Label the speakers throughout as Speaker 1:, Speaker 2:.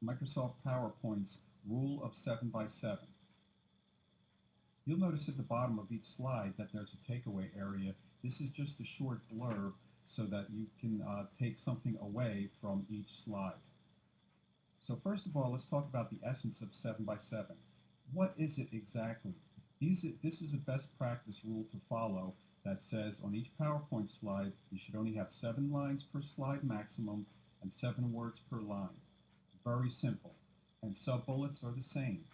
Speaker 1: Microsoft PowerPoint's rule of 7 by 7. You'll notice at the bottom of each slide that there's a takeaway area. This is just a short blurb so that you can take something away from each slide. So first of all, let's talk about the essence of 7 by 7. What is it exactly? This is a best practice rule to follow that says on each PowerPoint slide, you should only have 7 lines per slide maximum and 7 words per line. Very simple. And sub-bullets are the same.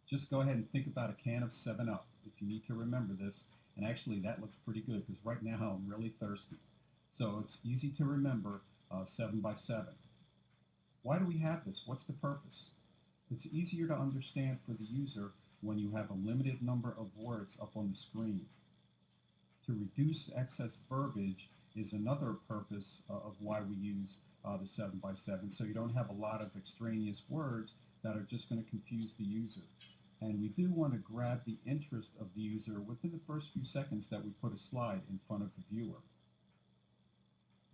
Speaker 1: Just go ahead and think about a can of 7-Up if you need to remember this. And actually, that looks pretty good because right now I'm really thirsty. So it's easy to remember 7 by 7. Why do we have this? What's the purpose? It's easier to understand for the user when you have a limited number of words up on the screen. To reduce excess verbiage is another purpose of why we use the 7 by 7, so you don't have a lot of extraneous words that are just going to confuse the user. And we do want to grab the interest of the user within the first few seconds that we put a slide in front of the viewer.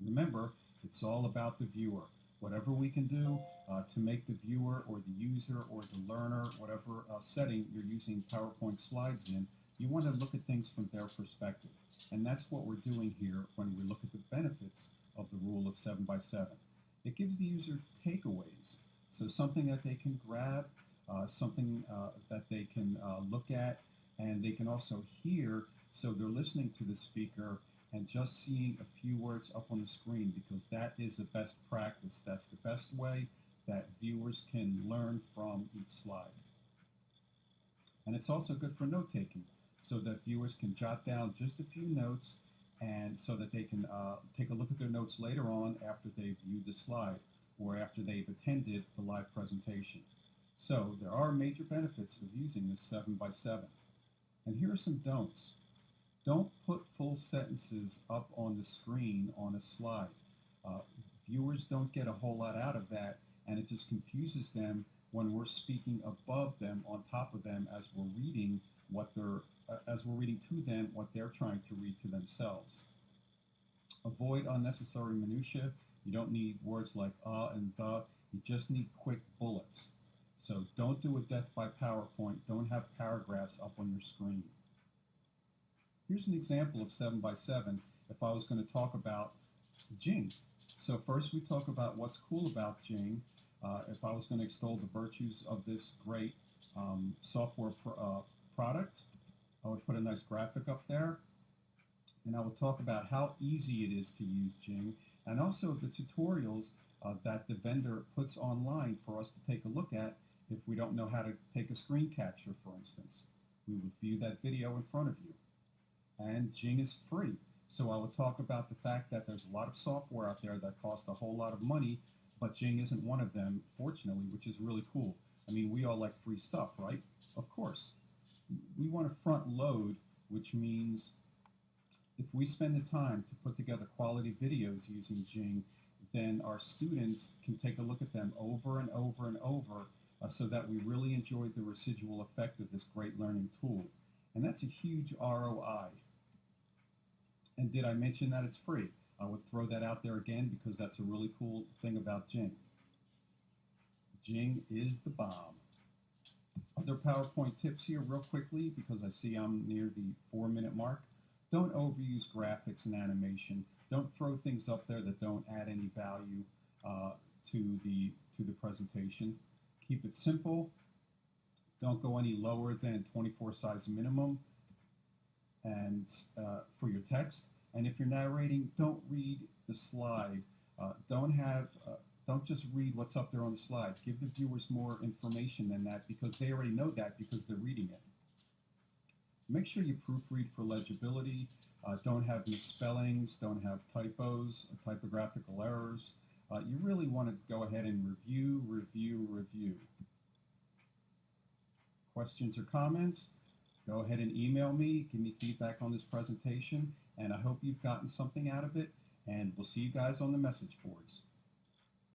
Speaker 1: Remember, it's all about the viewer. Whatever we can do to make the viewer or the user or the learner, whatever setting you're using PowerPoint slides in, you want to look at things from their perspective. And that's what we're doing here when we look at the benefits of the rule of 7 by 7. It gives the user takeaways, so something that they can grab, something that they can look at, and they can also hear, so they're listening to the speaker and just seeing a few words up on the screen, because that is the best practice. That's the best way that viewers can learn from each slide. And it's also good for note-taking, so that viewers can jot down just a few notes, and so that they can take a look at their notes later on after they've viewed the slide or after they've attended the live presentation. So there are major benefits of using this 7 by 7. And here are some don'ts. Don't put full sentences up on the screen on a slide. Viewers don't get a whole lot out of that, and it just confuses them when we're speaking above them, on top of them, as we're reading to them what they're trying to read to themselves. Avoid unnecessary minutiae. You don't need words like and the. You just need quick bullets. So don't do a death by PowerPoint. Don't have paragraphs up on your screen. Here's an example of 7 by 7 if I was going to talk about Jing. So first we talk about what's cool about Jing. If I was going to extol the virtues of this great software product, I would put a nice graphic up there, and I would talk about how easy it is to use Jing, and also the tutorials that the vendor puts online for us to take a look at if we don't know how to take a screen capture, for instance. We would view that video in front of you. And Jing is free. So I would talk about the fact that there's a lot of software out there that costs a whole lot of money, but Jing isn't one of them, fortunately, which is really cool. I mean, we all like free stuff, right? Of course. We want to front load, which means if we spend the time to put together quality videos using Jing, then our students can take a look at them over and over and over so that we really enjoy the residual effect of this great learning tool. And that's a huge ROI. And did I mention that it's free? I would throw that out there again because that's a really cool thing about Jing. Jing is the bomb. Other PowerPoint tips here real quickly because I see I'm near the 4-minute mark. Don't overuse graphics and animation. Don't throw things up there that don't add any value to the presentation. Keep it simple. Don't go any lower than 24 size minimum and for your text. And if you're narrating, don't read the slide. Don't just read what's up there on the slide. Give the viewers more information than that because they already know that because they're reading it. Make sure you proofread for legibility. Don't have misspellings, don't have typos, typographical errors. You really want to go ahead and review. Questions or comments? Go ahead and email me, give me feedback on this presentation, and I hope you've gotten something out of it, and we'll see you guys on the message boards.